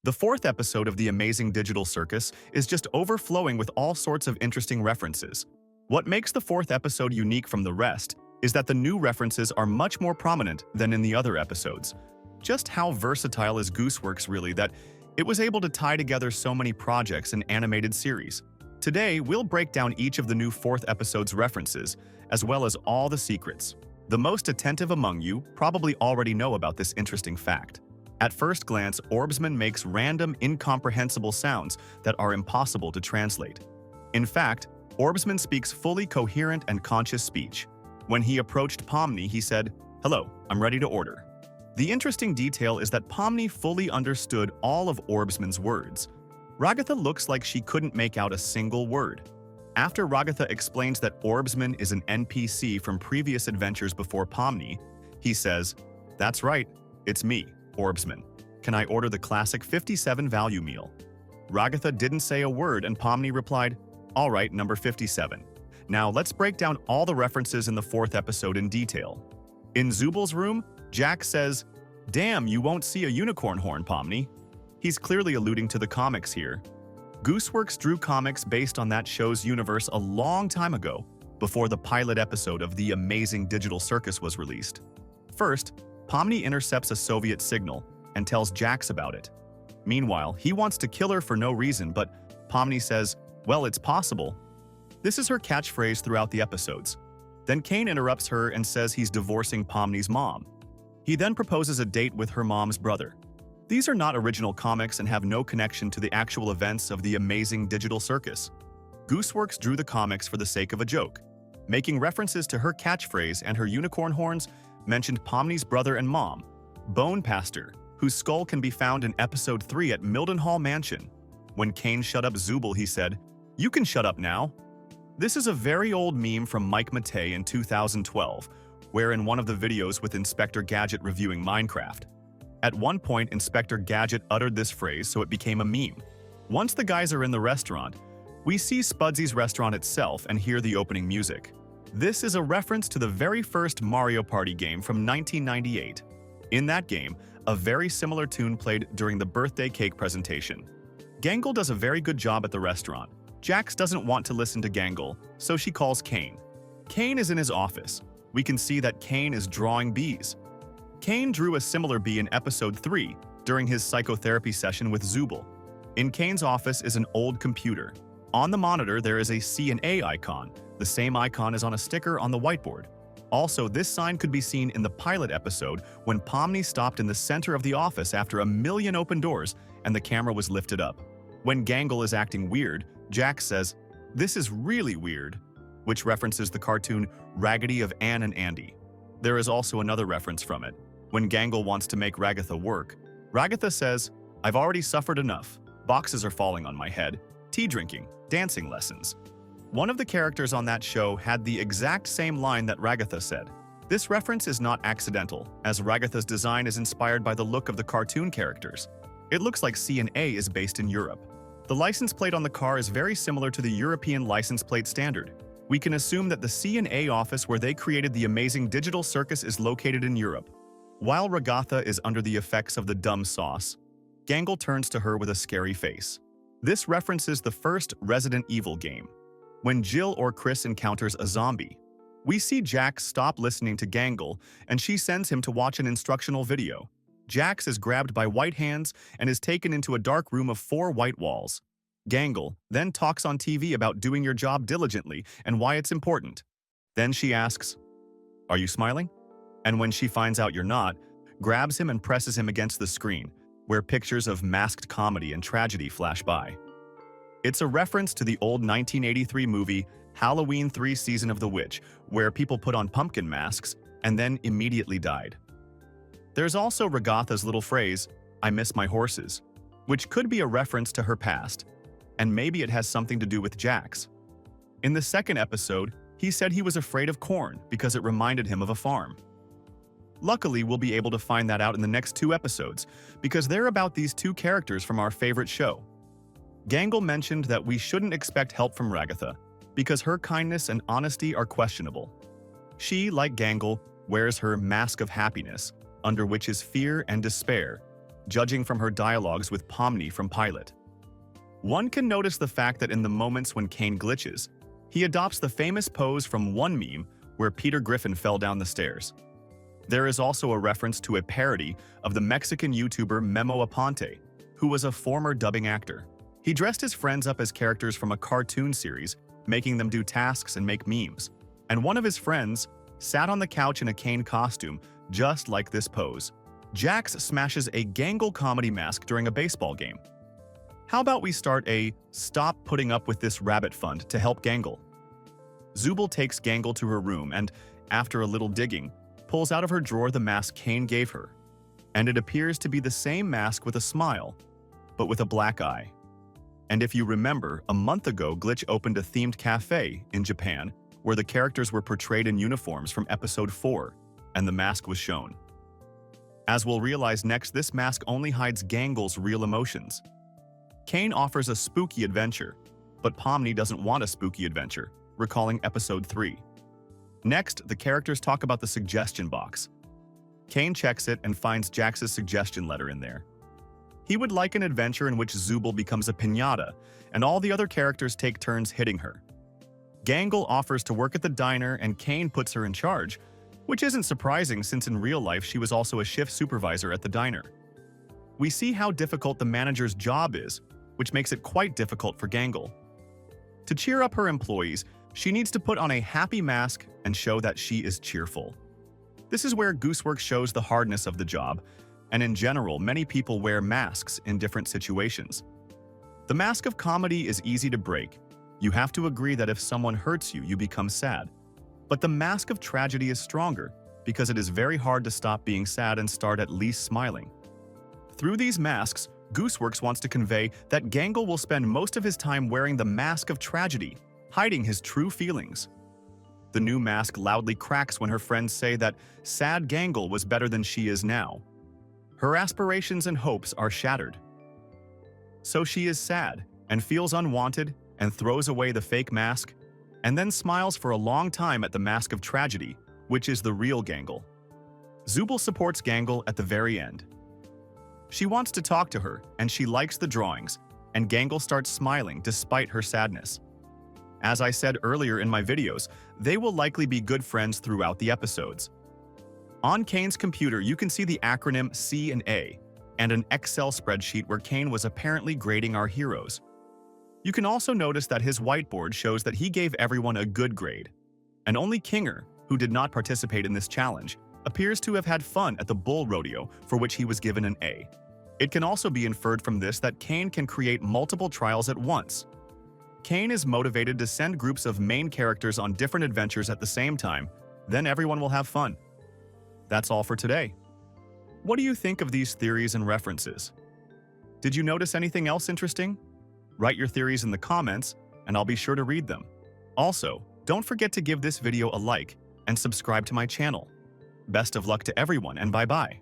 The fourth episode of the Amazing Digital Circus is just overflowing with all sorts of interesting references. What makes the fourth episode unique from the rest is that the new references are much more prominent than in the other episodes. Just how versatile is Gooseworx really that it was able to tie together so many projects and animated series? Today, we'll break down each of the new fourth episode's references, as well as all the secrets. The most attentive among you probably already know about this interesting fact. At first glance, Orbsman makes random, incomprehensible sounds that are impossible to translate. In fact, Orbsman speaks fully coherent and conscious speech. When he approached Pomni, he said, "Hello, I'm ready to order." The interesting detail is that Pomni fully understood all of Orbsman's words. Ragatha looks like she couldn't make out a single word. After Ragatha explains that Orbsman is an NPC from previous adventures before Pomni, he says, "That's right, it's me, Orbsman. Can I order the classic 57 value meal?" Ragatha didn't say a word and Pomni replied, "All right, number 57. Now let's break down all the references in the fourth episode in detail." In Zubal's room, Jack says, "Damn, you won't see a unicorn horn, Pomni." He's clearly alluding to the comics here. Gooseworx drew comics based on that show's universe a long time ago, before the pilot episode of the Amazing Digital Circus was released. First, Pomni intercepts a Soviet signal and tells Jax about it. Meanwhile, he wants to kill her for no reason, but Pomni says, "Well, it's possible." This is her catchphrase throughout the episodes. Then Caine interrupts her and says he's divorcing Pomni's mom. He then proposes a date with her mom's brother. These are not original comics and have no connection to the actual events of the Amazing Digital Circus. Gooseworx drew the comics for the sake of a joke. Making references to her catchphrase and her unicorn horns, mentioned Pomni's brother and mom, Bone Pastor, whose skull can be found in Episode 3 at Mildenhall Mansion. When Caine shut up Zubal, he said, "You can shut up now." This is a very old meme from Mike Matei in 2012, where in one of the videos with Inspector Gadget reviewing Minecraft. At one point, Inspector Gadget uttered this phrase, so it became a meme. Once the guys are in the restaurant, we see Spudsy's restaurant itself and hear the opening music. This is a reference to the very first Mario Party game from 1998. In that game, a very similar tune played during the birthday cake presentation. Gangle does a very good job at the restaurant. Jax doesn't want to listen to Gangle, so she calls Caine. Caine is in his office. We can see that Caine is drawing bees. Caine drew a similar bee in Episode 3 during his psychotherapy session with Zubal. In Caine's office is an old computer. On the monitor, there is a C&A icon, the same icon as on a sticker on the whiteboard. Also, this sign could be seen in the pilot episode when Pomni stopped in the center of the office after a million open doors and the camera was lifted up. When Gangle is acting weird, Jack says, "This is really weird," which references the cartoon Raggedy of Ann and Andy. There is also another reference from it. When Gangle wants to make Ragatha work, Ragatha says, "I've already suffered enough. Boxes are falling on my head. Tea drinking, dancing lessons." One of the characters on that show had the exact same line that Ragatha said. This reference is not accidental, as Ragatha's design is inspired by the look of the cartoon characters. It looks like C&A is based in Europe. The license plate on the car is very similar to the European license plate standard. We can assume that the C&A office where they created the Amazing Digital Circus is located in Europe. While Ragatha is under the effects of the dumb sauce, Gangle turns to her with a scary face. This references the first Resident Evil game. When Jill or Chris encounters a zombie, we see Jax stop listening to Gangle and she sends him to watch an instructional video. Jax is grabbed by white hands and is taken into a dark room of 4 white walls. Gangle then talks on TV about doing your job diligently and why it's important. Then she asks, "Are you smiling?" And when she finds out you're not, grabs him and presses him against the screen, where pictures of masked comedy and tragedy flash by. It's a reference to the old 1983 movie Halloween 3 Season of the Witch, where people put on pumpkin masks and then immediately died. There's also Ragatha's little phrase, "I miss my horses," which could be a reference to her past, and maybe it has something to do with Jax. In the second episode, he said he was afraid of corn because it reminded him of a farm. Luckily, we'll be able to find that out in the next 2 episodes, because they're about these 2 characters from our favorite show. Gangle mentioned that we shouldn't expect help from Ragatha, because her kindness and honesty are questionable. She, like Gangle, wears her mask of happiness, under which is fear and despair. judging from her dialogues with Pomni from Pilot. One can notice the fact that in the moments when Caine glitches, he adopts the famous pose from one meme where Peter Griffin fell down the stairs. There is also a reference to a parody of the Mexican YouTuber Memo Aponte, who was a former dubbing actor. He dressed his friends up as characters from a cartoon series, making them do tasks and make memes. And one of his friends sat on the couch in a Caine costume, just like this pose. Jax smashes a Gangle comedy mask during a baseball game. How about we start a "Stop Putting Up With This Rabbit" fund to help Gangle? Zooble takes Gangle to her room and, after a little digging, pulls out of her drawer the mask Caine gave her. And it appears to be the same mask with a smile, but with a black eye. And if you remember, a month ago Glitch opened a themed cafe in Japan where the characters were portrayed in uniforms from episode 4, and the mask was shown. As we'll realize next, this mask only hides Gangle's real emotions. Caine offers a spooky adventure, but Pomni doesn't want a spooky adventure, recalling episode 3. Next, the characters talk about the suggestion box. Caine checks it and finds Jax's suggestion letter in there. He would like an adventure in which Zooble becomes a piñata, and all the other characters take turns hitting her. Gangle offers to work at the diner and Caine puts her in charge, which isn't surprising since in real life she was also a shift supervisor at the diner. We see how difficult the manager's job is, which makes it quite difficult for Gangle. To cheer up her employees, she needs to put on a happy mask and show that she is cheerful. This is where Gooseworx shows the hardness of the job, and in general, many people wear masks in different situations. The mask of comedy is easy to break. You have to agree that if someone hurts you, you become sad. But the mask of tragedy is stronger because it is very hard to stop being sad and start at least smiling. Through these masks, Gooseworx wants to convey that Gangle will spend most of his time wearing the mask of tragedy, hiding his true feelings. The new mask loudly cracks when her friends say that sad Gangle was better than she is now. Her aspirations and hopes are shattered. So she is sad and feels unwanted and throws away the fake mask, and then smiles for a long time at the mask of tragedy, which is the real Gangle. Zooble supports Gangle at the very end. She wants to talk to her, and she likes the drawings, and Gangle starts smiling despite her sadness. As I said earlier in my videos, they will likely be good friends throughout the episodes. On Caine's computer, you can see the acronym C and A, and an Excel spreadsheet where Caine was apparently grading our heroes. You can also notice that his whiteboard shows that he gave everyone a good grade. And only Kinger, who did not participate in this challenge, appears to have had fun at the bull rodeo, for which he was given an A. It can also be inferred from this that Caine can create multiple trials at once. Caine is motivated to send groups of main characters on different adventures at the same time, then everyone will have fun. That's all for today. What do you think of these theories and references? Did you notice anything else interesting? Write your theories in the comments, and I'll be sure to read them. Also, don't forget to give this video a like and subscribe to my channel. Best of luck to everyone, and bye-bye.